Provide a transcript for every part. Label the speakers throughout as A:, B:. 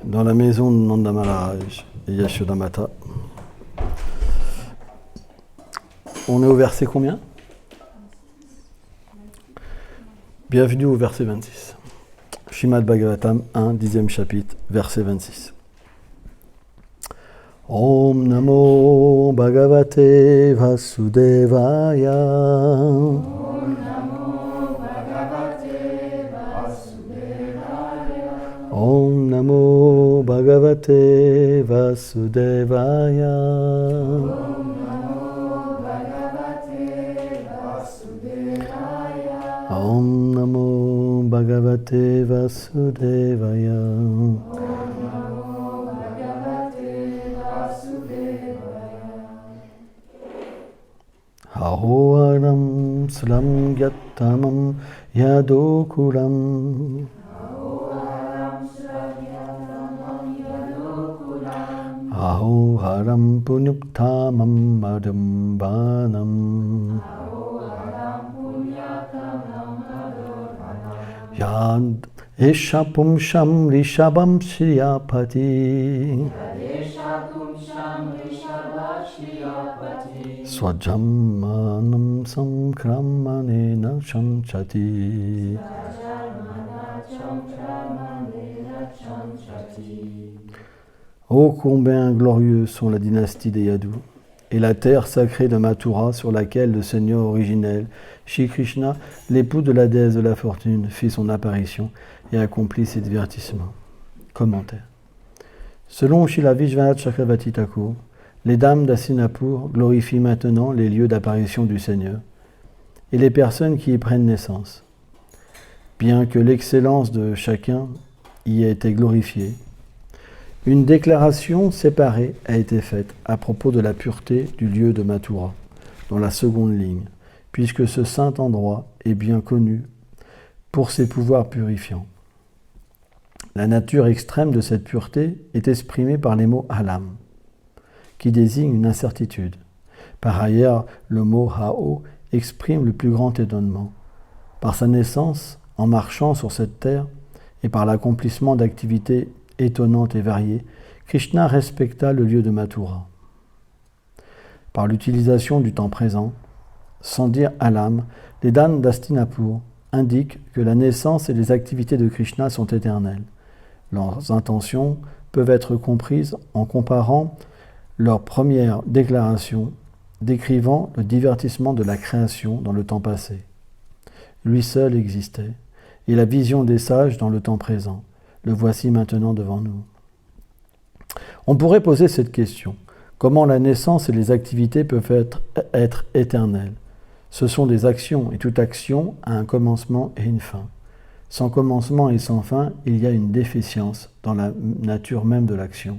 A: dans la maison de Nanda Maharaj et Yashoda Mata. On est au verset combien? Bienvenue au verset 26. Srimad Bhagavatam 1, 10e chapitre, verset 26. Om Namo Bhagavate Vasudevaya.
B: Om Namo Bhagavate Vasudevaya.
A: Om Namo Bhagavate Vasudevaya.
B: Om Namo Bhagavate Vasudevaya.
A: Om Namo Bhagavate Vasudevaya. Ahoharam slam gyattamam yadokulam. Ahoharam punyuktamam madambanam. Yad esha pumsham rishabam shriyapati. Swajammanam samkramanena chanchati. Oh, combien glorieux sont la dynastie des Yadus et la terre sacrée de Mathura sur laquelle le Seigneur originel, Shri Krishna, l'époux de la déesse de la fortune, fit son apparition et accomplit ses divertissements. Commentaire. Selon Srila Vishwanath Chakravarti Thakur, les dames d'Hastinapur glorifient maintenant les lieux d'apparition du Seigneur et les personnes qui y prennent naissance. Bien que l'excellence de chacun y ait été glorifiée, une déclaration séparée a été faite à propos de la pureté du lieu de Mathura, dans la seconde ligne, puisque ce saint endroit est bien connu pour ses pouvoirs purifiants. La nature extrême de cette pureté est exprimée par les mots halam, qui désigne une incertitude. Par ailleurs, le mot hao exprime le plus grand étonnement. Par sa naissance, en marchant sur cette terre, et par l'accomplissement d'activités étonnantes et variées, Krishna respecta le lieu de Mathura. Par l'utilisation du temps présent, sans dire alam, les dames d'Hastinapur indiquent que la naissance et les activités de Krishna sont éternelles. Leurs intentions peuvent être comprises en comparant leur première déclaration décrivant le divertissement de la création dans le temps passé. Lui seul existait, et la vision des sages dans le temps présent. Le voici maintenant devant nous. On pourrait poser cette question. Comment la naissance et les activités peuvent être éternelles? Ce sont des actions, et toute action a un commencement et une fin. Sans commencement et sans fin, il y a une déficience dans la nature même de l'action.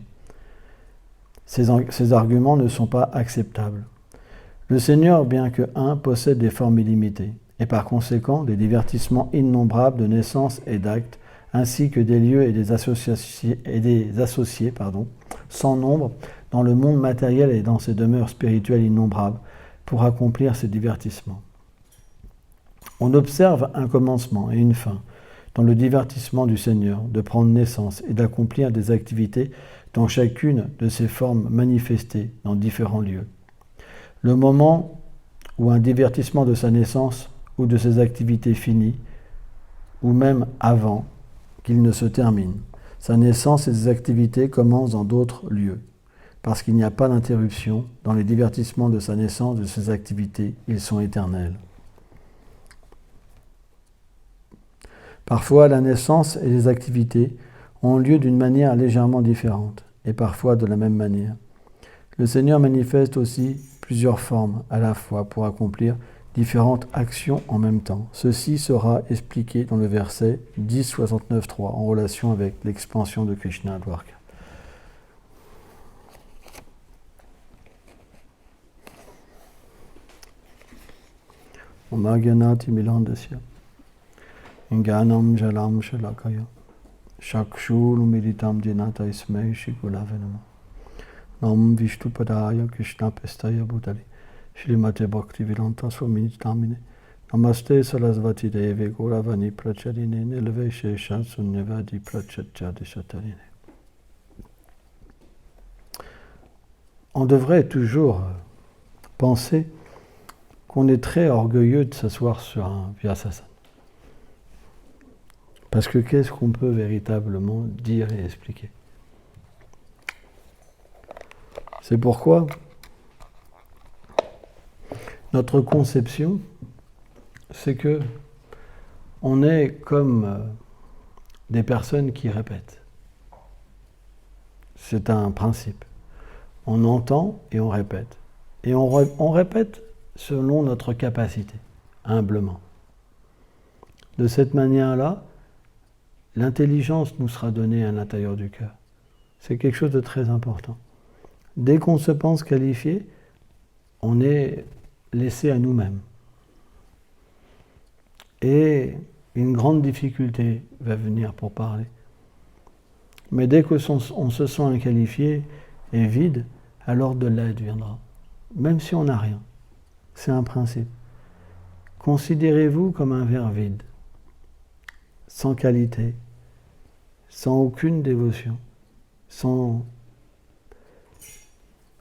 A: Ces arguments ne sont pas acceptables. Le Seigneur, bien que un, possède des formes illimitées, et par conséquent des divertissements innombrables de naissances et d'actes, ainsi que des lieux et des associés sans nombre dans le monde matériel et dans ses demeures spirituelles innombrables, pour accomplir ces divertissements. On observe un commencement et une fin dans le divertissement du Seigneur, de prendre naissance et d'accomplir des activités dans chacune de ces formes manifestées dans différents lieux. Le moment où un divertissement de sa naissance ou de ses activités finit, ou même avant qu'il ne se termine, sa naissance et ses activités commencent dans d'autres lieux. Parce qu'il n'y a pas d'interruption dans les divertissements de sa naissance, de ses activités, ils sont éternels. Parfois, la naissance et les activités ont lieu d'une manière légèrement différente, et parfois de la même manière. Le Seigneur manifeste aussi plusieurs formes à la fois pour accomplir différentes actions en même temps. Ceci sera expliqué dans le verset 10.69.3 en relation avec l'expansion de Krishna à Dwarka. Omagyanati milandasya Inganam jalam shalakaya Shakshur meditam jenata ismai shikulavenama Nam Vishnupadaya Krishna Pestaya Bhutali Shrimate Bhakti Vedanta Swami Namine Namaste Sarasvati Devi Gauravani Pracharine Nilve Shesha Sunyavadi Prachatya Deshatarine. on devrait toujours penser qu'on est très orgueilleux de s'asseoir sur un Vyasasana. Parce que qu'est-ce qu'on peut véritablement dire et expliquer? C'est pourquoi notre conception, c'est que on est comme des personnes qui répètent. C'est un principe. On entend et on répète. Et on répète selon notre capacité, humblement. De cette manière-là, l'intelligence nous sera donnée à l'intérieur du cœur. C'est quelque chose de très important. Dès qu'on se pense qualifié, on est laissé à nous-mêmes. Et une grande difficulté va venir pour parler. Mais dès qu'on se sent inqualifié et vide, alors de l'aide viendra. Même si on n'a rien. C'est un principe. Considérez-vous comme un verre vide, sans qualité, sans aucune dévotion, sans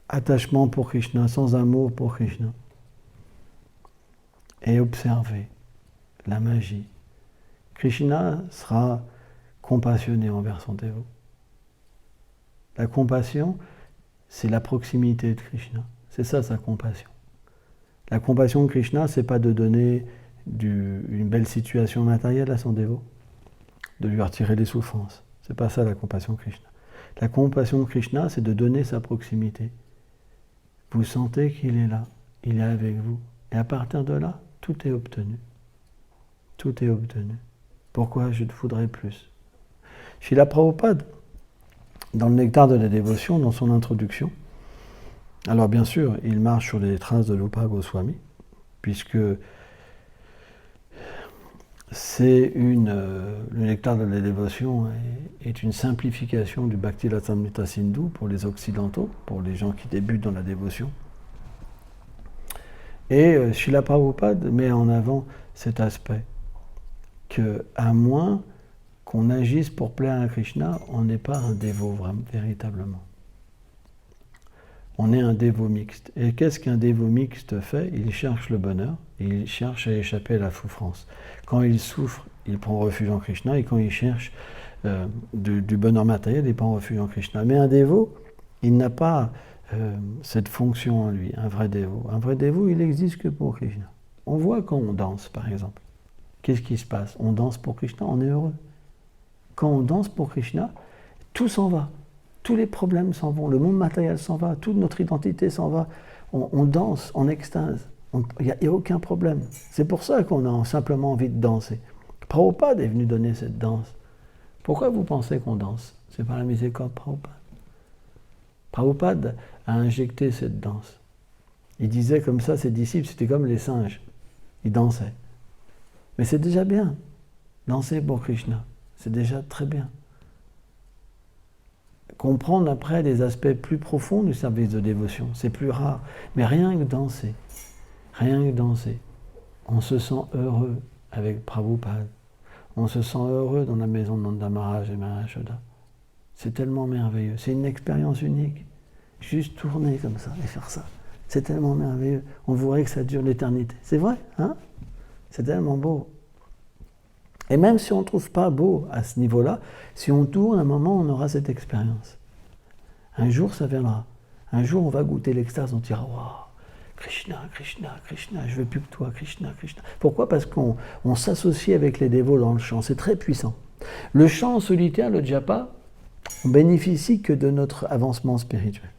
A: attachement pour Krishna, sans amour pour Krishna. Et observez la magie. Krishna sera compassionné envers son dévot. La compassion, c'est la proximité de Krishna. C'est ça sa compassion. La compassion de Krishna, c'est pas de donner une belle situation matérielle à son dévot, de lui retirer les souffrances. C'est pas ça la compassion de Krishna. La compassion de Krishna, c'est de donner sa proximité. Vous sentez qu'il est là, il est avec vous. Et à partir de là, tout est obtenu. Tout est obtenu. Pourquoi je te voudrais plus? Srila Prabhupada, dans le Nectar de la dévotion, dans son introduction, alors bien sûr, il marche sur les traces de Rupa Goswami, puisque le Nectar de la dévotion est une simplification du Bhakti Rasamrita Sindhu pour les occidentaux, pour les gens qui débutent dans la dévotion. Et Srila Prabhupada met en avant cet aspect, qu'à moins qu'on agisse pour plaire à Krishna, on n'est pas un dévot véritablement. On est un dévot mixte. Et qu'est-ce qu'un dévot mixte fait? Il cherche le bonheur, il cherche à échapper à la souffrance. Quand il souffre, il prend refuge en Krishna, et quand il cherche du bonheur matériel, il prend refuge en Krishna. Mais un dévot, il n'a pas cette fonction en lui, un vrai dévot. Un vrai dévot, il n'existe que pour Krishna. On voit quand on danse, par exemple. Qu'est-ce qui se passe? On danse pour Krishna, on est heureux. Quand on danse pour Krishna, tout s'en va. Tous les problèmes s'en vont, le monde matériel s'en va, toute notre identité s'en va. On danse en extase. Il n'y a aucun problème. C'est pour ça qu'on a simplement envie de danser. Prabhupada est venu donner cette danse. Pourquoi vous pensez qu'on danse? C'est par la miséricorde de Prabhupada. Prabhupada a injecté cette danse. Il disait comme ça, ses disciples, c'était comme les singes. Ils dansaient. Mais c'est déjà bien. Danser pour Krishna, c'est déjà très bien. Comprendre après des aspects plus profonds du service de dévotion, c'est plus rare. Mais rien que danser, on se sent heureux avec Prabhupada. On se sent heureux dans la maison de Nanda Maharaj et Maharaj Yashoda. C'est tellement merveilleux, c'est une expérience unique. Juste tourner comme ça et faire ça, c'est tellement merveilleux. On voudrait que ça dure l'éternité. C'est vrai, hein? C'est tellement beau. Et même si on ne trouve pas beau à ce niveau-là, si on tourne, à un moment, on aura cette expérience. Un jour, ça viendra. Un jour, on va goûter l'extase, on dira « Waouh, Krishna, Krishna, Krishna, je veux plus que toi, Krishna, Krishna ». Pourquoi? Parce qu'on s'associe avec les dévots dans le chant, c'est très puissant. Le chant solitaire, le japa, on bénéficie que de notre avancement spirituel.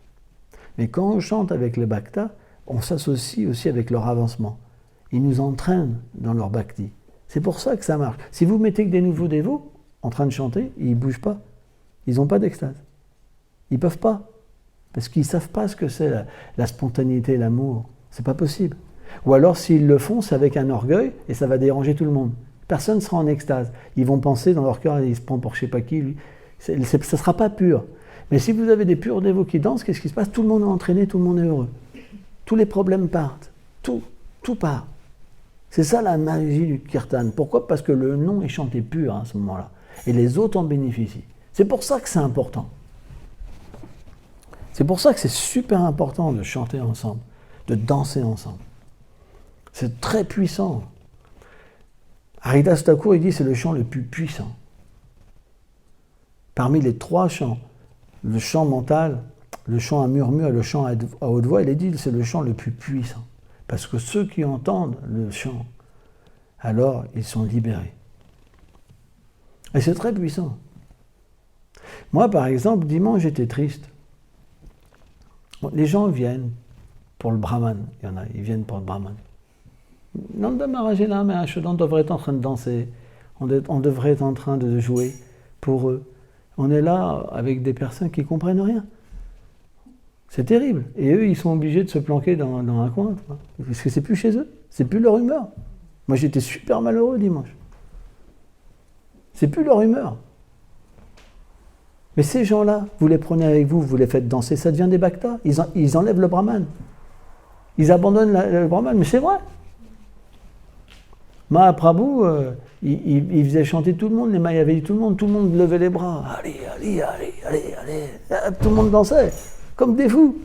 A: Mais quand on chante avec les bhaktas, on s'associe aussi avec leur avancement. Ils nous entraînent dans leur bhakti. C'est pour ça que ça marche. Si vous mettez que des nouveaux dévots en train de chanter, ils ne bougent pas. Ils n'ont pas d'extase. Ils ne peuvent pas. Parce qu'ils ne savent pas ce que c'est la spontanéité, l'amour. C'est pas possible. Ou alors s'ils le font, c'est avec un orgueil et ça va déranger tout le monde. Personne ne sera en extase. Ils vont penser dans leur cœur, ils se prennent pour je ne sais pas qui, lui. Ça ne sera pas pur. Mais si vous avez des purs dévots qui dansent, qu'est-ce qui se passe? Tout le monde est entraîné, tout le monde est heureux. Tous les problèmes partent. Tout part. C'est ça la magie du kirtan. Pourquoi? Parce que le nom est chanté pur à ce moment-là. Et les autres en bénéficient. C'est pour ça que c'est important. C'est pour ça que c'est super important de chanter ensemble, de danser ensemble. C'est très puissant. Haridas Thakur, il dit c'est le chant le plus puissant. Parmi les 3 chants, le chant mental, le chant à murmure et le chant à haute voix, il est dit c'est le chant le plus puissant. Parce que ceux qui entendent le chant, alors ils sont libérés. Et c'est très puissant. Moi, par exemple, dimanche, j'étais triste. Les gens viennent pour le Brahman. Il y en a, ils viennent pour le Brahman. Nanda Maharaj est là, mais on devrait être en train de danser. On devrait être en train de jouer pour eux. On est là avec des personnes qui ne comprennent rien. C'est terrible. Et eux, ils sont obligés de se planquer dans un coin. Parce que c'est plus chez eux. C'est plus leur humeur. Moi, j'étais super malheureux dimanche. C'est plus leur humeur. Mais ces gens-là, vous les prenez avec vous, vous les faites danser, ça devient des bhaktas. Ils enlèvent le brahman. Ils abandonnent le brahman, mais c'est vrai. Mahaprabhu, il faisait chanter tout le monde, les Mayavadis, tout le monde levait les bras. Allez, allez, allez, allez, allez. Tout le monde dansait, comme des fous.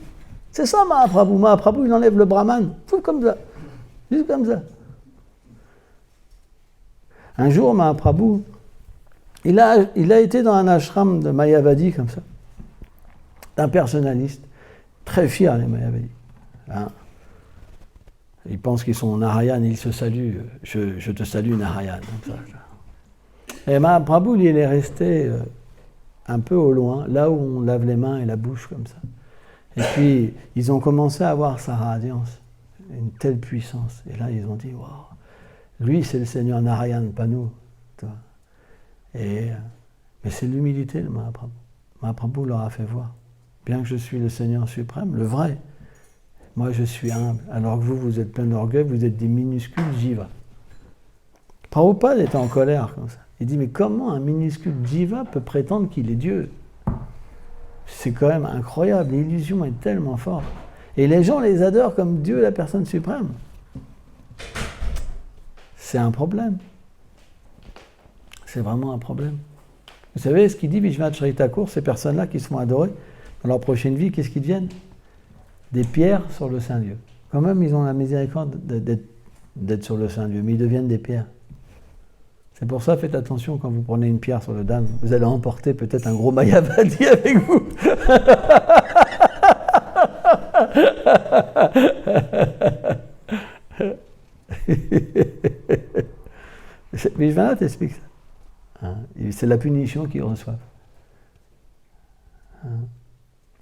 A: C'est ça Mahaprabhu. Mahaprabhu, il enlève le brahman. Fou comme ça. Juste comme ça. Un jour, Mahaprabhu, il a été dans un ashram de Mayavadi, comme ça, d'un personnaliste, très fier, les Mayavadis. Hein? Ils pensent qu'ils sont Narayan, ils se saluent. Je te salue, Narayan. Comme ça. Et Mahaprabhu, il est resté un peu au loin, là où on lave les mains et la bouche, comme ça. Et puis, ils ont commencé à voir sa radiance, une telle puissance. Et là, ils ont dit, waouh, lui, c'est le Seigneur Narayan, pas nous. Mais c'est l'humilité, le Mahaprabhu. Mahaprabhu leur a fait voir. Bien que je suis le Seigneur suprême, le vrai, moi je suis humble. Alors que vous êtes plein d'orgueil, vous êtes des minuscules jiva. Prabhupada était en colère comme ça. Il dit, mais comment un minuscule jiva peut prétendre qu'il est Dieu? C'est quand même incroyable, l'illusion est tellement forte. Et les gens les adorent comme Dieu, la personne suprême. C'est un problème. C'est vraiment un problème. Vous savez ce qu'il dit Vishwanath Chaitanya Thakur, ces personnes-là qui se font adorer, dans leur prochaine vie, qu'est-ce qu'ils deviennent? Des pierres sur le Saint-Lieu. Quand même, ils ont la miséricorde d'être sur le Saint-Lieu, mais ils deviennent des pierres. C'est pour ça, faites attention quand vous prenez une pierre sur le dame, vous allez emporter peut-être un gros Mayavadi avec vous. Vishwanath explique ça. Hein, c'est la punition qu'ils reçoivent. Hein.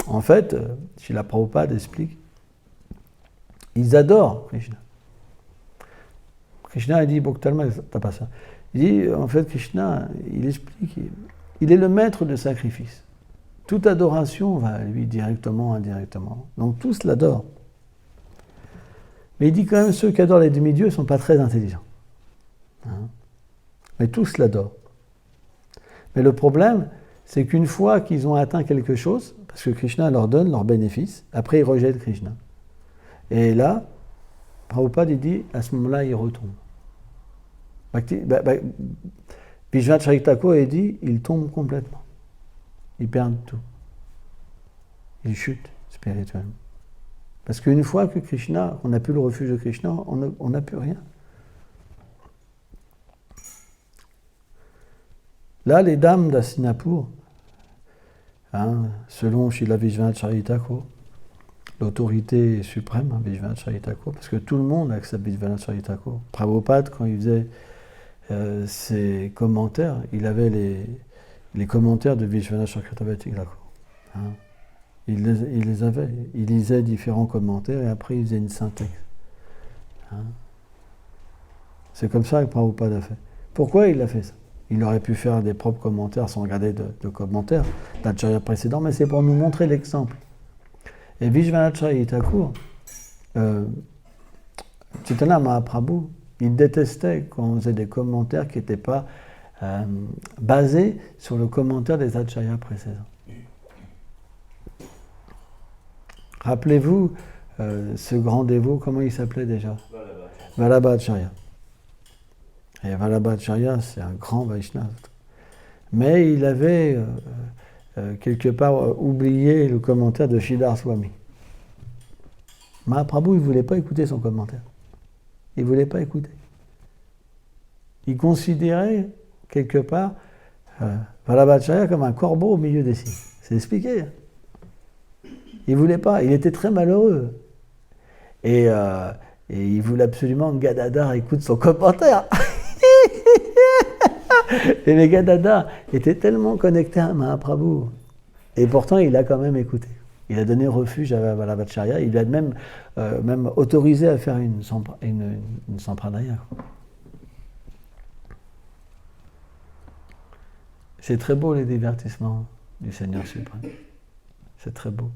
A: En fait, Srila Prabhupada explique, ils adorent Krishna. Krishna, il dit, Bhaktalma, t'as pas ça. Il dit, en fait, Krishna, il explique, il est le maître de sacrifice. Toute adoration va à lui directement, indirectement. Donc tous l'adorent. Mais il dit quand même, ceux qui adorent les demi-dieux ne sont pas très intelligents. Hein. Mais tous l'adorent. Mais le problème, c'est qu'une fois qu'ils ont atteint quelque chose, parce que Krishna leur donne leur bénéfice, après ils rejettent Krishna. Et là, Prabhupada il dit, à ce moment-là, ils retombent. Vishwanath Chaitanya Thakur il dit, ils tombent complètement. Ils perdent tout. Ils chutent spirituellement. Parce qu'une fois que Krishna, on n'a plus le refuge de Krishna, on n'a plus rien. Là, les dames d'Hastinapur, hein, selon Srila Vishwanath Chaitanya Thakur, l'autorité suprême, hein, Vishwanath Chaitanya Thakur, parce que tout le monde accepte Vishwanath Chaitanya Thakur. Prabhupada, quand il faisait ses commentaires, il avait les commentaires de Vishwanath Chaitanya Thakur. Hein. Il les avait. Il lisait différents commentaires et après il faisait une synthèse. Hein. C'est comme ça que Prabhupada a fait. Pourquoi il a fait ça? Il aurait pu faire des propres commentaires sans regarder de commentaires d'acharya précédents, mais c'est pour nous montrer l'exemple. Et Vishwanath Chaitanya Thakur, Chaitanya Mahaprabhu, il détestait quand on faisait des commentaires qui n'étaient pas basés sur le commentaire des acharyas précédents. Rappelez-vous ce grand dévot, comment il s'appelait déjà? Vallabhacharya. Et Vallabhacharya, c'est un grand Vaishnava. Mais il avait quelque part oublié le commentaire de Sridhar Swami. Mahaprabhu, il ne voulait pas écouter son commentaire. Il ne voulait pas écouter. Il considérait, quelque part, Vallabhacharya comme un corbeau au milieu des cygnes. C'est expliqué. Il ne voulait pas. Il était très malheureux. Et il voulait absolument que Gadadhar écoute son commentaire. Et les Gadadhar étaient tellement connectés à Mahaprabhu. Et pourtant, il a quand même écouté. Il a donné refuge à Vallabhacharya. Il lui a même autorisé à faire une sampradaya. C'est très beau les divertissements du Seigneur suprême. C'est très beau.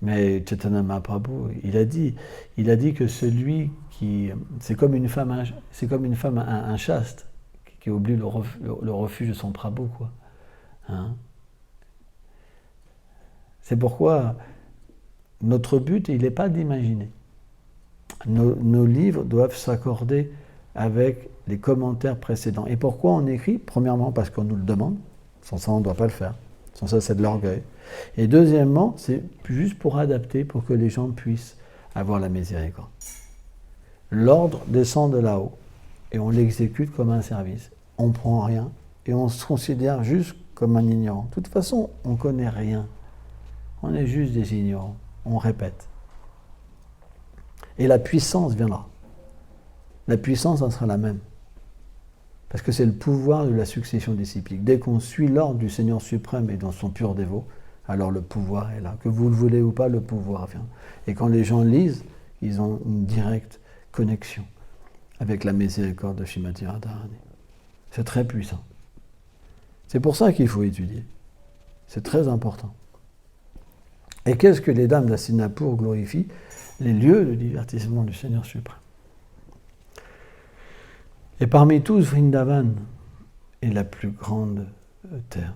A: Mais Chaitanya Mahaprabhu, il a dit que celui qui... C'est comme une femme inchaste qui oublie le refuge de son Prabhu, quoi. Hein? C'est pourquoi notre but, il n'est pas d'imaginer. Nos livres doivent s'accorder avec les commentaires précédents. Et pourquoi on écrit? Premièrement, parce qu'on nous le demande. Sans ça, on ne doit pas le faire. Sans ça, c'est de l'orgueil. Et deuxièmement, c'est juste pour adapter, pour que les gens puissent avoir la miséricorde. L'ordre descend de là-haut et on l'exécute comme un service. On ne prend rien et on se considère juste comme un ignorant. De toute façon, on ne connaît rien. On est juste des ignorants. On répète. Et la puissance viendra. La puissance, ça sera la même. Parce que c'est le pouvoir de la succession disciplique. Dès qu'on suit l'ordre du Seigneur suprême et dans son pur dévot, alors le pouvoir est là. Que vous le voulez ou pas, le pouvoir vient. Et quand les gens lisent, ils ont une directe connexion avec la miséricorde de Srimati Radharani. C'est très puissant. C'est pour ça qu'il faut étudier. C'est très important. Et qu'est-ce que les dames d'Hastinapur glorifient? Les lieux de divertissement du Seigneur suprême. Et parmi tous, Vrindavan est la plus grande terre.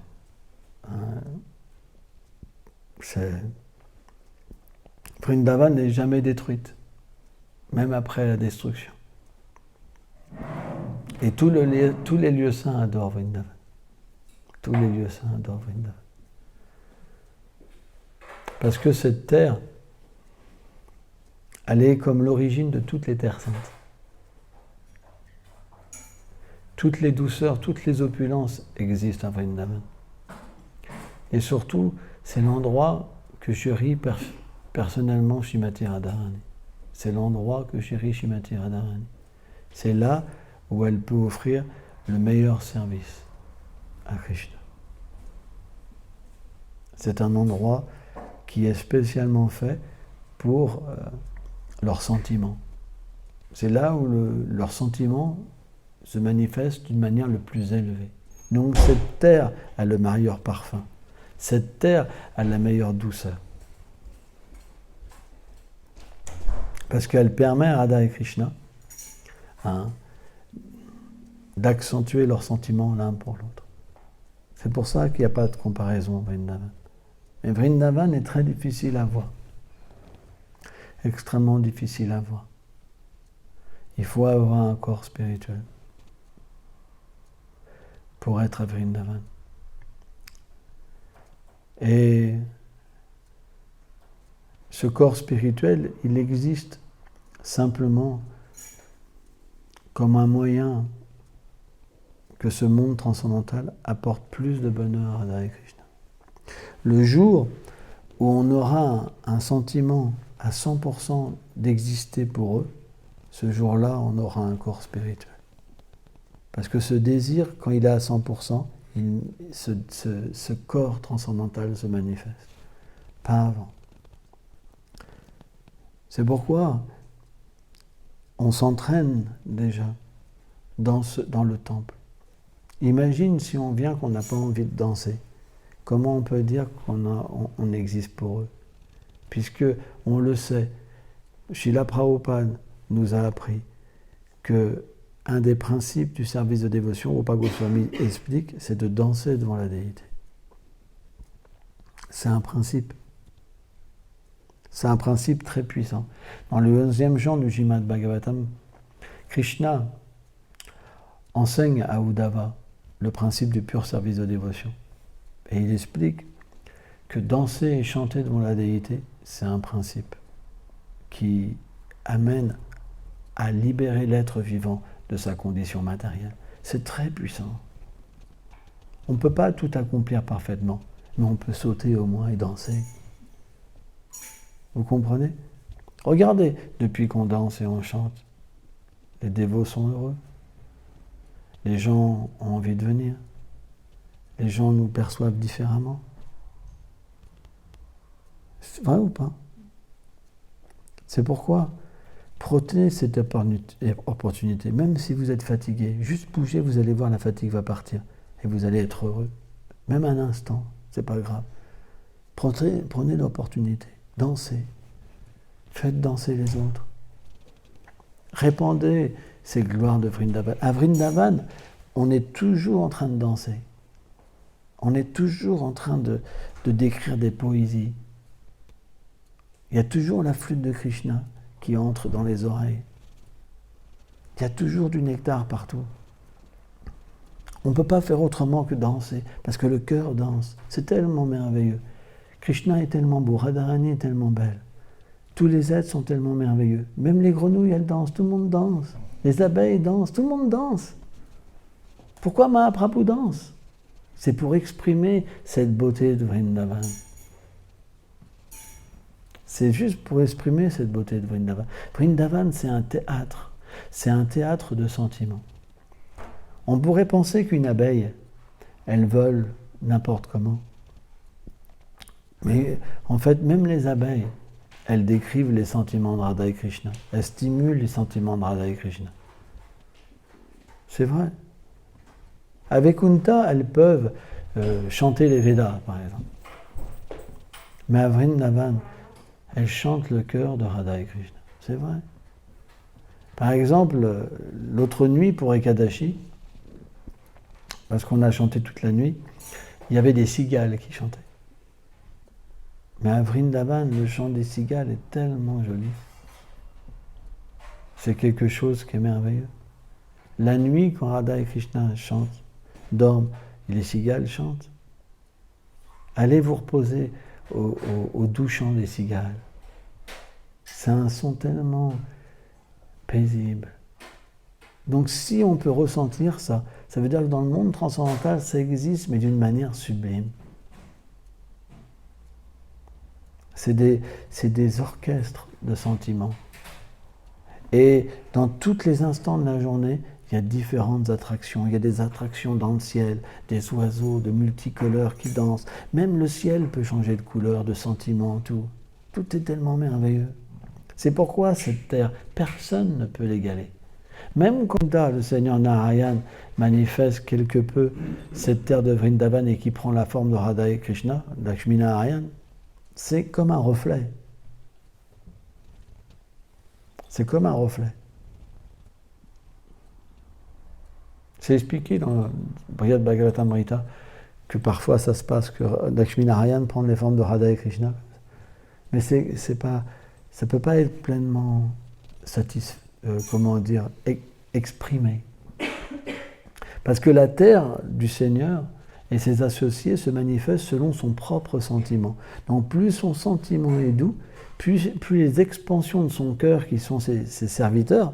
A: Vrindavan n'est jamais détruite, même après la destruction. Et tous les lieux saints adorent Vrindavan. Tous les lieux saints adorent Vrindavan. Parce que cette terre, elle est comme l'origine de toutes les terres saintes. Toutes les douceurs, toutes les opulences existent à Vrindavan. Et surtout, c'est l'endroit que chérit personnellement Srimati Radharani. C'est l'endroit que chérit Srimati Radharani. C'est là où elle peut offrir le meilleur service à Krishna. C'est un endroit qui est spécialement fait pour leurs sentiments. C'est là où leurs sentiments se manifestent d'une manière le plus élevée. Donc cette terre a le meilleur parfum. Cette terre a la meilleure douceur. Parce qu'elle permet à Radha et Krishna d'accentuer leurs sentiments l'un pour l'autre. C'est pour ça qu'il n'y a pas de comparaison à Vrindavan. Mais Vrindavan est très difficile à voir. Extrêmement difficile à voir. Il faut avoir un corps spirituel pour être à Vrindavan. Et ce corps spirituel, il existe simplement comme un moyen que ce monde transcendantal apporte plus de bonheur à Radha et Krishna. Le jour où on aura un sentiment à 100% d'exister pour eux, ce jour-là, on aura un corps spirituel. Parce que ce désir, quand il est à 100%, ce corps transcendantal se manifeste. Pas avant. C'est pourquoi on s'entraîne déjà dans le temple. Imagine si on vient qu'on n'a pas envie de danser. Comment on peut dire qu'on existe pour eux? Puisque on le sait, Srila Prabhupada nous a appris que un des principes du service de dévotion, Rupa Goswami explique, c'est de danser devant la déité. C'est un principe. C'est un principe très puissant. Dans le 11e chant du Srimad Bhagavatam, Krishna enseigne à Uddhava le principe du pur service de dévotion. Et il explique que danser et chanter devant la déité, c'est un principe qui amène à libérer l'être vivant de sa condition matérielle. C'est très puissant. On ne peut pas tout accomplir parfaitement, mais on peut sauter au moins et danser. Vous comprenez? Regardez, depuis qu'on danse et on chante, les dévots sont heureux. Les gens ont envie de venir. Les gens nous perçoivent différemment. C'est vrai ou pas? C'est pourquoi prenez cette opportunité, même si vous êtes fatigué, juste bougez, vous allez voir, la fatigue va partir et vous allez être heureux. Même un instant, c'est pas grave. Prenez l'opportunité, dansez, faites danser les autres. Répandez ces gloires de Vrindavan. À Vrindavan, on est toujours en train de danser. On est toujours en train de décrire des poésies. Il y a toujours la flûte de Krishna qui entre dans les oreilles. Il y a toujours du nectar partout. On ne peut pas faire autrement que danser, parce que le cœur danse. C'est tellement merveilleux. Krishna est tellement beau, Radharani est tellement belle. Tous les êtres sont tellement merveilleux. Même les grenouilles, elles dansent, tout le monde danse. Les abeilles dansent, tout le monde danse. Pourquoi Mahaprabhu danse? C'est pour exprimer cette beauté de Vrindavan. C'est juste pour exprimer cette beauté de Vrindavan. Vrindavan, c'est un théâtre. C'est un théâtre de sentiments. On pourrait penser qu'une abeille, elle vole n'importe comment. Mais en fait, même les abeilles, elles décrivent les sentiments de Radha et Krishna. Elles stimulent les sentiments de Radha et Krishna. C'est vrai. Avec Kunta, elles peuvent chanter les Védas, par exemple. Mais à Vrindavan, elles chantent le cœur de Radha et Krishna. C'est vrai. Par exemple, l'autre nuit pour Ekadashi, parce qu'on a chanté toute la nuit, il y avait des cigales qui chantaient. Mais à Vrindavan, le chant des cigales est tellement joli. C'est quelque chose qui est merveilleux. La nuit, quand Radha et Krishna chantent, dorment, et les cigales chantent. Allez vous reposer au doux chant des cigales. C'est un son tellement paisible. Donc si on peut ressentir ça, ça veut dire que dans le monde transcendantal, ça existe, mais d'une manière sublime. C'est des orchestres de sentiments. Et dans tous les instants de la journée, il y a différentes attractions. Il y a des attractions dans le ciel, des oiseaux de multicolores qui dansent. Même le ciel peut changer de couleur, de sentiment, tout. Tout est tellement merveilleux. C'est pourquoi cette terre, personne ne peut l'égaler. Même quand le Seigneur Narayan manifeste quelque peu cette terre de Vrindavan et qui prend la forme de Radha et Krishna, Lakshmi Narayan, c'est comme un reflet. C'est comme un reflet. C'est expliqué dans le Brihad Bhagavatamrita que parfois ça se passe que Lakshmi Narayan prend les formes de Radha et Krishna. Mais ça ne peut pas être pleinement exprimé. Parce que la terre du Seigneur et ses associés se manifestent selon son propre sentiment. Donc plus son sentiment est doux, plus les expansions de son cœur qui sont ses serviteurs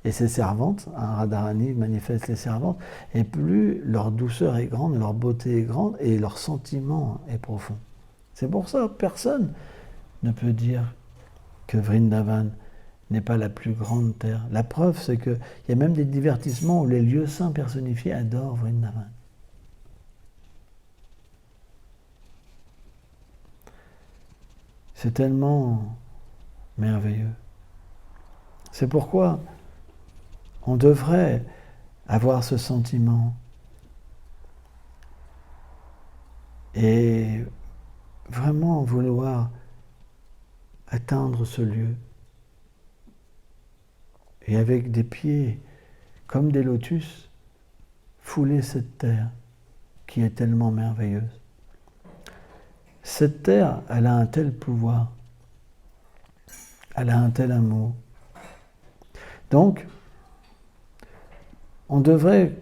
A: et ses servantes, Radharani manifeste les servantes, et plus leur douceur est grande, leur beauté est grande et leur sentiment est profond. C'est pour ça que personne ne peut dire que Vrindavan n'est pas la plus grande terre. La preuve, c'est qu'il y a même des divertissements où les lieux saints personnifiés adorent Vrindavan. C'est tellement merveilleux. C'est pourquoi on devrait avoir ce sentiment et vraiment vouloir atteindre ce lieu. Et avec des pieds comme des lotus, fouler cette terre qui est tellement merveilleuse. Cette terre, elle a un tel pouvoir, elle a un tel amour. Donc, on devrait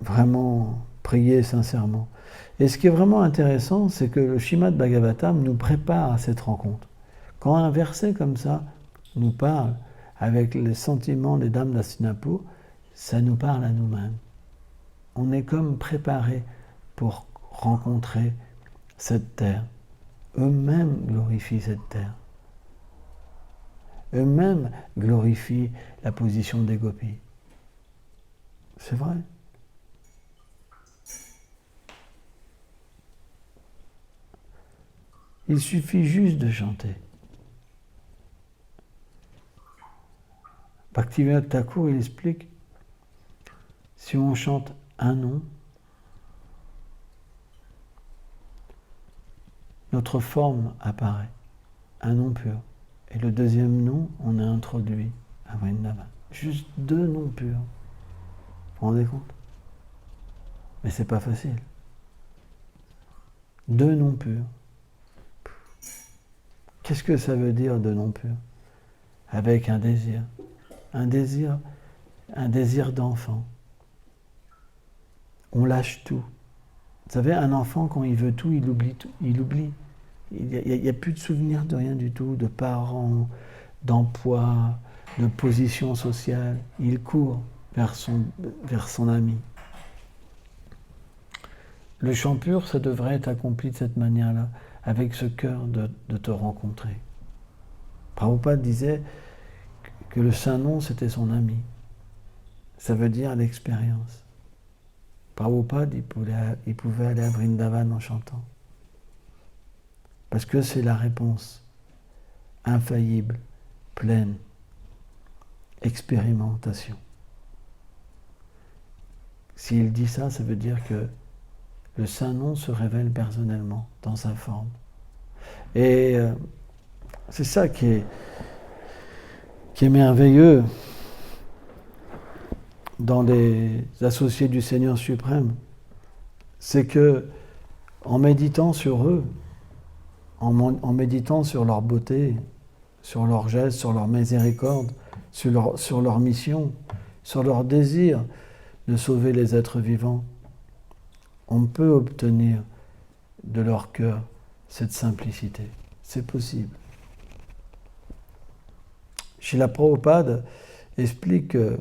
A: vraiment prier sincèrement Et ce qui est vraiment intéressant, c'est que le Srimad Bhagavatam nous prépare à cette rencontre. Quand un verset comme ça nous parle avec les sentiments des dames d'Hastinapur, ça nous parle à nous-mêmes. On est comme préparés pour rencontrer cette terre. Eux-mêmes glorifient cette terre. Eux-mêmes glorifient la position des gopis. C'est vrai. Il suffit juste de chanter. Bhaktivinoda Thakur, il explique, si on chante un nom, notre forme apparaît, un nom pur. Et le deuxième nom, on a introduit à Vrindavan. Juste 2 noms purs. Vous vous rendez compte? Mais c'est pas facile. 2 noms purs. Qu'est-ce que ça veut dire 2 noms purs? Avec un désir d'enfant. On lâche tout. Vous savez, un enfant, quand il veut tout, il oublie tout. Il oublie. Il n'y a plus de souvenir de rien du tout, de parents, d'emploi, de position sociale. Il court vers son ami. Le chant pur, ça devrait être accompli de cette manière-là, avec ce cœur de te rencontrer. Prabhupada disait que le Saint-Nom, c'était son ami. Ça veut dire l'expérience. Prabhupada, il pouvait aller à Vrindavan en chantant. Parce que c'est la réponse infaillible, pleine, expérimentation. S'il dit ça, ça veut dire que le Saint-Nom se révèle personnellement, dans sa forme. Et c'est ça qui est merveilleux dans les associés du Seigneur suprême. C'est que, en méditant sur eux, en méditant sur leur beauté, sur leurs gestes, sur leur miséricorde, sur leur mission, sur leur désir de sauver les êtres vivants, on peut obtenir de leur cœur cette simplicité. C'est possible. Srila Prabhupada explique que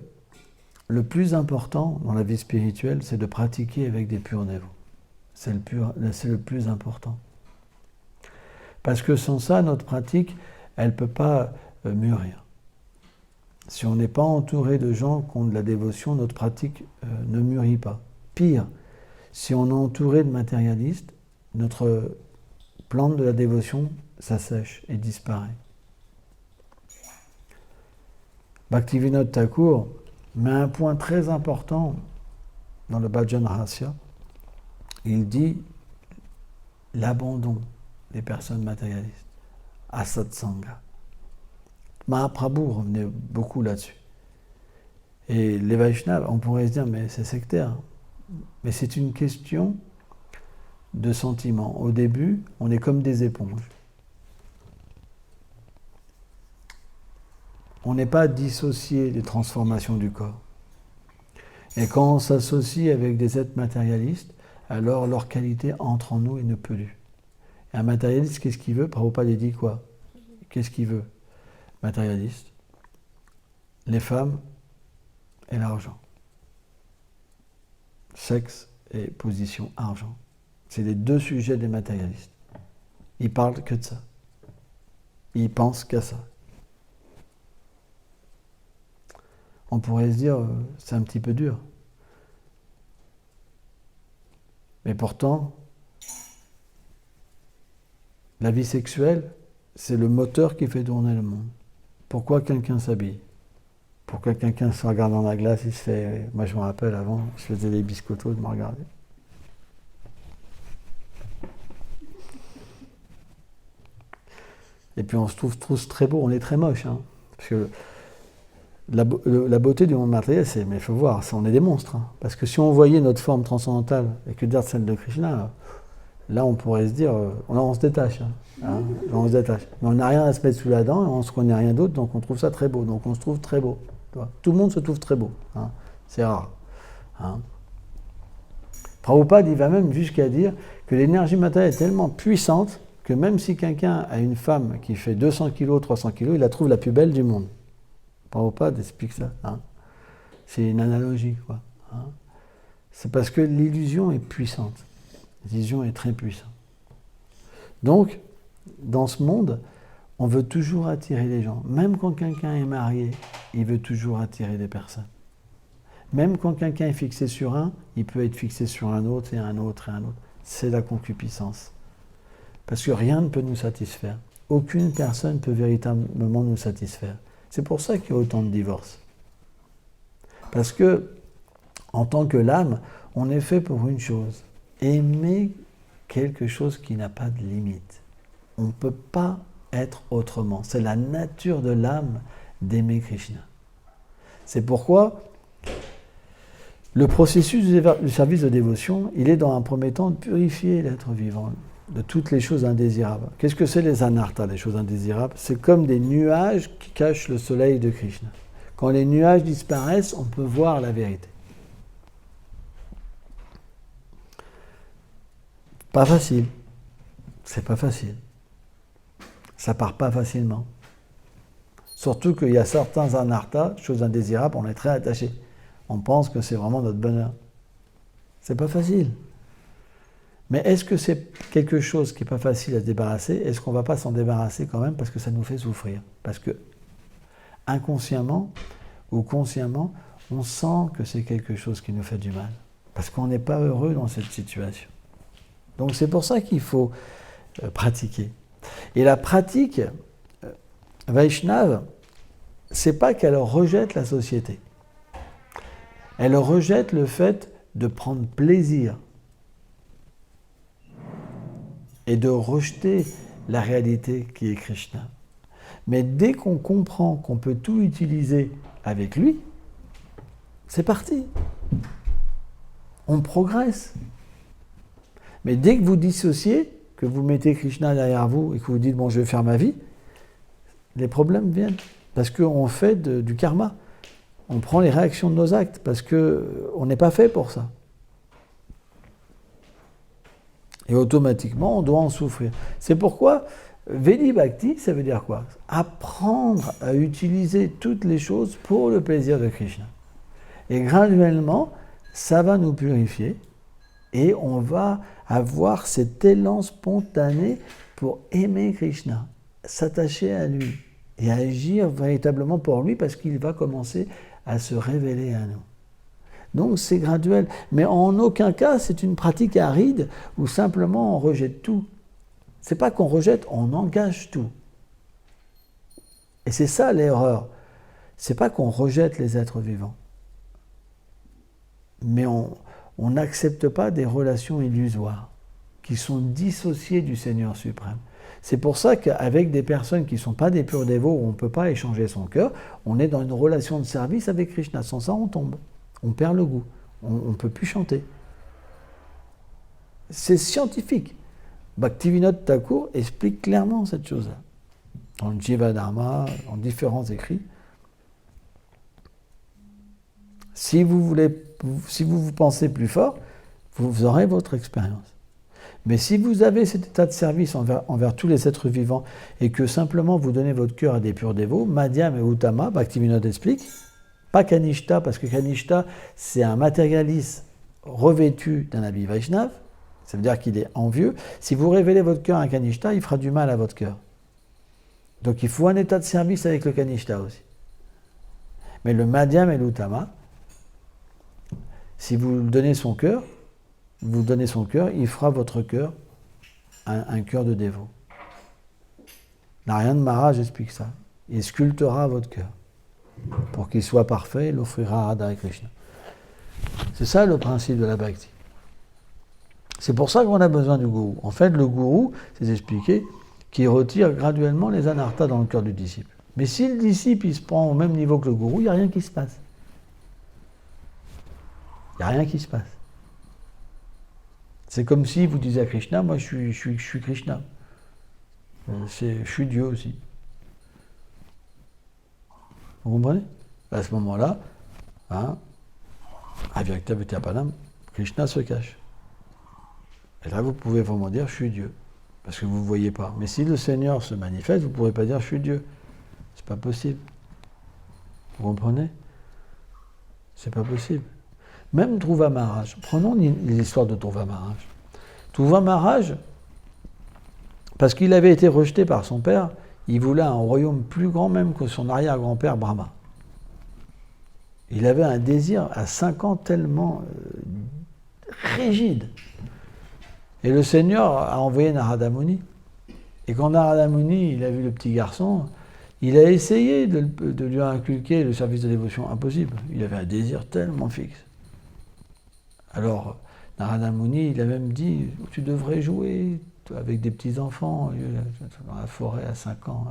A: le plus important dans la vie spirituelle, c'est de pratiquer avec des purs dévots. C'est le plus important. Parce que sans ça, notre pratique, elle ne peut pas mûrir. Si on n'est pas entouré de gens qui ont de la dévotion, notre pratique ne mûrit pas. Pire, si on est entouré de matérialistes, notre plante de la dévotion s'assèche et disparaît. Bhaktivinoda Thakur met un point très important dans le Bhajan Rahasya. Il dit l'abandon des personnes matérialistes, asatsanga. Mahaprabhu revenait beaucoup là-dessus. Et les Vaishnavas, on pourrait se dire, mais c'est sectaire. Mais c'est une question de sentiment. Au début, on est comme des éponges. On n'est pas dissocié des transformations du corps. Et quand on s'associe avec des êtres matérialistes, alors leur qualité entre en nous et ne peut plus. Et un matérialiste, qu'est-ce qu'il veut? Prabhupada dit quoi? Qu'est-ce qu'il veut? Matérialiste. Les femmes et l'argent. Sexe et position, argent. C'est les 2 sujets des matérialistes. Ils parlent que de ça. Ils pensent qu'à ça. On pourrait se dire, c'est un petit peu dur. Mais pourtant, la vie sexuelle, c'est le moteur qui fait tourner le monde. Pourquoi quelqu'un s'habille? Pourquoi quelqu'un se regarde dans la glace, il se fait... Moi, je me rappelle, avant, je faisais des biscottos de me regarder. Et puis, on se trouve tous très beaux. On est très moches, hein, parce que la beauté du monde matériel, c'est... Mais il faut voir, on est des monstres. Hein, parce que si on voyait notre forme transcendantale et que dire celle de Krishna, là, on pourrait se dire... on se détache. Hein, on se détache. Mais on n'a rien à se mettre sous la dent, on ne se connaît rien d'autre, donc on trouve ça très beau. Donc on se trouve très beau. Tout le monde se trouve très beau. Hein, c'est rare. Hein. Prabhupada, il va même jusqu'à dire que l'énergie matérielle est tellement puissante que même si quelqu'un a une femme qui fait 200 kg, 300 kg, il la trouve la plus belle du monde. Prabhupada explique ça. Hein. C'est une analogie, quoi. Hein. C'est parce que l'illusion est puissante. L'illusion est très puissante. Donc, dans ce monde, on veut toujours attirer les gens. Même quand quelqu'un est marié, il veut toujours attirer des personnes. Même quand quelqu'un est fixé sur un, il peut être fixé sur un autre et un autre et un autre. C'est la concupiscence. Parce que rien ne peut nous satisfaire. Aucune personne ne peut véritablement nous satisfaire. C'est pour ça qu'il y a autant de divorces. Parce que, en tant que l'âme, on est fait pour une chose. Aimer quelque chose qui n'a pas de limite. On ne peut pas être autrement. C'est la nature de l'âme d'aimer Krishna. C'est pourquoi le processus du service de dévotion, il est dans un premier temps de purifier l'être vivant de toutes les choses indésirables. Qu'est-ce que c'est les anarthas, les choses indésirables? C'est comme des nuages qui cachent le soleil de Krishna. Quand les nuages disparaissent, on peut voir la vérité. Pas facile. C'est pas facile. Ça part pas facilement. Surtout qu'il y a certains anarthas, choses indésirables, on est très attaché. On pense que c'est vraiment notre bonheur. C'est pas facile. Mais est-ce que c'est quelque chose qui n'est pas facile à se débarrasser? Est-ce qu'on ne va pas s'en débarrasser quand même parce que ça nous fait souffrir? Parce que inconsciemment ou consciemment, on sent que c'est quelque chose qui nous fait du mal. Parce qu'on n'est pas heureux dans cette situation. Donc c'est pour ça qu'il faut pratiquer. Et la pratique Vaishnava, c'est pas qu'elle rejette la société. Elle rejette le fait de prendre plaisir et de rejeter la réalité qui est Krishna. Mais dès qu'on comprend qu'on peut tout utiliser avec lui, c'est parti. On progresse. Mais dès que vous dissociez, que vous mettez Krishna derrière vous et que vous dites « bon, je vais faire ma vie », les problèmes viennent. Parce qu'on fait du karma. On prend les réactions de nos actes parce qu'on n'est pas fait pour ça. Et automatiquement, on doit en souffrir. C'est pourquoi Vedi Bhakti, ça veut dire quoi? Apprendre à utiliser toutes les choses pour le plaisir de Krishna. Et graduellement, ça va nous purifier et on va avoir cet élan spontané pour aimer Krishna, s'attacher à lui et agir véritablement pour lui parce qu'il va commencer à se révéler à nous. Donc c'est graduel, mais en aucun cas c'est une pratique aride où simplement on rejette tout. C'est pas qu'on rejette, on engage tout. Et c'est ça l'erreur. C'est pas qu'on rejette les êtres vivants, mais on n'accepte pas des relations illusoires qui sont dissociées du Seigneur suprême. C'est pour ça qu'avec des personnes qui ne sont pas des purs dévots, où on ne peut pas échanger son cœur, on est dans une relation de service avec Krishna. Sans ça, on tombe. On perd le goût. On ne peut plus chanter. C'est scientifique. Bhaktivinoda Thakur explique clairement cette chose-là. Dans le Jiva Dharma, dans différents écrits. Si vous pensez plus fort, vous aurez votre expérience. Mais si vous avez cet état de service envers tous les êtres vivants et que simplement vous donnez votre cœur à des purs dévots, Madhyam et Uttama, Bhaktivinoda explique, pas Kanishta, parce que Kanishta, c'est un matérialiste revêtu d'un habit Vaishnav, ça veut dire qu'il est envieux. Si vous révélez votre cœur à un Kanishta, il fera du mal à votre cœur. Donc il faut un état de service avec le Kanishta aussi. Mais le Madhyam et l'Uttama, si vous donnez son cœur, il fera votre cœur un cœur de dévot. Narayana Maharaj explique ça. Il sculptera votre cœur. Pour qu'il soit parfait, il l'offrira à Radha Krishna. C'est ça le principe de la bhakti. C'est pour ça qu'on a besoin du gourou. En fait, le gourou, c'est expliqué, qu'il retire graduellement les anarthas dans le cœur du disciple. Mais si le disciple il se prend au même niveau que le gourou, il n'y a rien qui se passe. Il n'y a rien qui se passe. C'est comme si vous disiez à Krishna, moi je suis Krishna. Je suis Dieu aussi. Vous comprenez? À ce moment-là, Avyakta Vityapanam, Krishna se cache. Et là, vous pouvez vraiment dire, je suis Dieu. Parce que vous ne voyez pas. Mais si le Seigneur se manifeste, vous ne pourrez pas dire, je suis Dieu. C'est pas possible. Vous comprenez? C'est pas possible. Même Dhruva Maharaj. Prenons l'histoire de Dhruva Maharaj. Dhruva Maharaj, parce qu'il avait été rejeté par son père, il voulait un royaume plus grand même que son arrière-grand-père Brahma. Il avait un désir à 5 ans tellement rigide. Et le Seigneur a envoyé Narada Muni. Et quand Narada Muni, il a vu le petit garçon, il a essayé de lui inculquer le service de dévotion. Impossible. Il avait un désir tellement fixe. Alors, Narada Muni, il a même dit, tu devrais jouer avec des petits-enfants dans la forêt à 5 ans.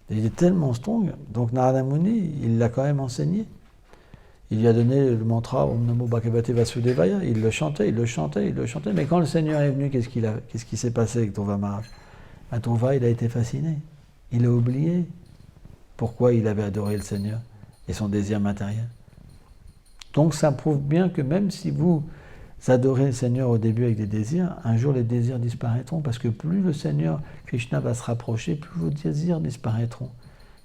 A: Et il est tellement strong. Donc Narada Muni, il l'a quand même enseigné. Il lui a donné le mantra Om Namo Bhagavate Vasudevaya. Il le chantait, il le chantait, il le chantait. Mais quand le Seigneur est venu, qu'est-ce qui s'est passé avec Dhruva Maharaj? Dhruva, il a été fasciné. Il a oublié pourquoi il avait adoré le Seigneur et son désir matériel. Donc ça prouve bien que même si vous adorez le Seigneur au début avec des désirs, un jour les désirs disparaîtront, parce que plus le Seigneur Krishna va se rapprocher, plus vos désirs disparaîtront.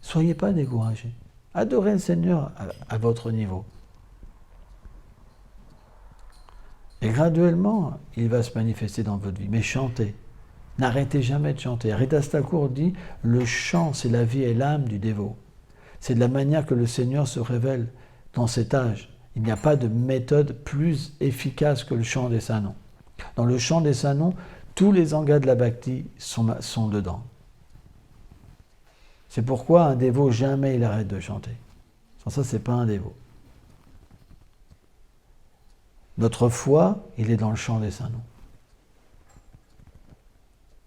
A: Soyez pas découragés. Adorez le Seigneur à votre niveau. Et graduellement, il va se manifester dans votre vie. Mais chantez. N'arrêtez jamais de chanter. Haridas Thakur dit, le chant, c'est la vie et l'âme du dévot. C'est de la manière que le Seigneur se révèle dans cet âge. Il n'y a pas de méthode plus efficace que le chant des saints noms. Dans le chant des saints noms, tous les angas de la bhakti sont dedans. C'est pourquoi un dévot, jamais il arrête de chanter. Sans ça, c'est pas un dévot. Notre foi, il est dans le chant des saints noms.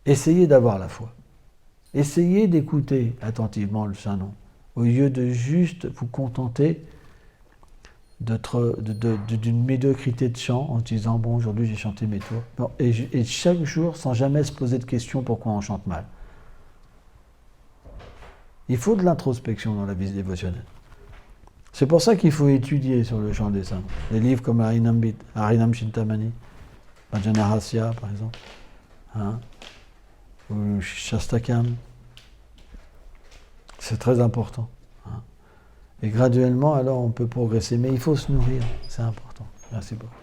A: Essayez d'avoir la foi. Essayez d'écouter attentivement le saint nom, au lieu de juste vous contenter d'une médiocrité de chant en disant « bon, aujourd'hui j'ai chanté mes tours ». Et chaque jour, sans jamais se poser de questions pourquoi on chante mal. Il faut de l'introspection dans la vie dévotionnelle. C'est pour ça qu'il faut étudier sur le chant des saints. Des livres comme Harinam Chintamani, Bhajana Rasya par exemple, ou Shastakam. C'est très important. Et graduellement, alors, on peut progresser. Mais il faut se nourrir, c'est important. Merci beaucoup.